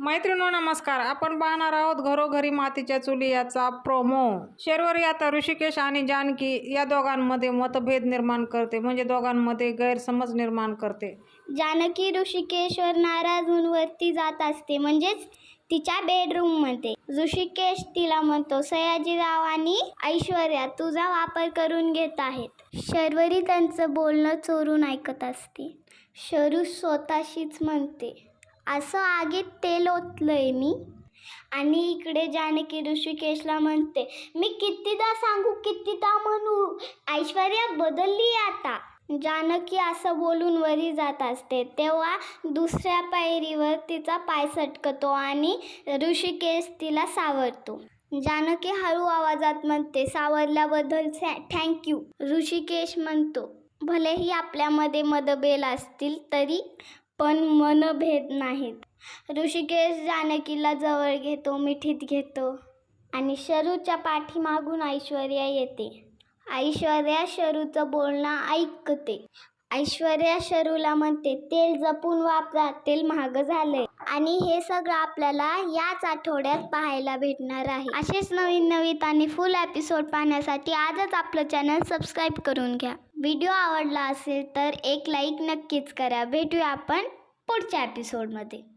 मैत्रिणींनो नमस्कार. आपण पाहणार आहोत घरोघरी मातीच्या चुली याचा प्रोमो. शर्वरी आता ऋषिकेश आणि जानकी या दोघांमध्ये मतभेद निर्माण करते, म्हणजे दोघांमध्ये गैरसमज निर्माण करते. जानकी ऋषिकेशवर नाराज होऊन वरती जात असते, म्हणजेच तिच्या बेडरूममध्ये. ऋषिकेश तिला म्हणतो, सयाजीराव आणि ऐश्वर्या तुझा वापर करून घेत आहेत. शर्वरी त्यांचं बोलणं चोरून ऐकत असते. शरू स्वतःशीच म्हणते, असं आगीत तेल ओतलंय मी. आणि इकडे जानकी ऋषिकेशला म्हणते, मी कितीदा सांगू, कितीदा म्हणू, ऐश्वर्या बदलली आता. जानकी असं बोलून वरी जात असते, तेव्हा दुसऱ्या पायरीवर तिचा पाय सटकतो आणि ऋषिकेश तिला सावरतो. जानकी हळू आवाजात म्हणते, सावरल्याबद्दल थँक्यू. ऋषिकेश म्हणतो, भलेही आपल्यामध्ये मतभेद असतील तरी पण मनभेद नाहीत. ऋषिकेश जानकीला जवळ घेतो, मिठीत घेतो आणि शरूच्या पाठीमागून ऐश्वर्या येते. ऐश्वर्या शरूचं बोलणं ऐकते. ऐश्वर्या शरूला म्हणते, तेल जपून वापरा, तेल महाग झालंय. आणि हे सगळं आपल्याला याच आठवड्यात पाहायला भेटणार आहे. असेच नवीन आणि फुल एपिसोड पाहण्यासाठी आजच आपलं चॅनल सबस्क्राईब करून घ्या. व्हिडिओ आवडला असेल तर एक लाईक नक्कीच करा. भेटूया आपण पुढच्या एपिसोडमध्ये.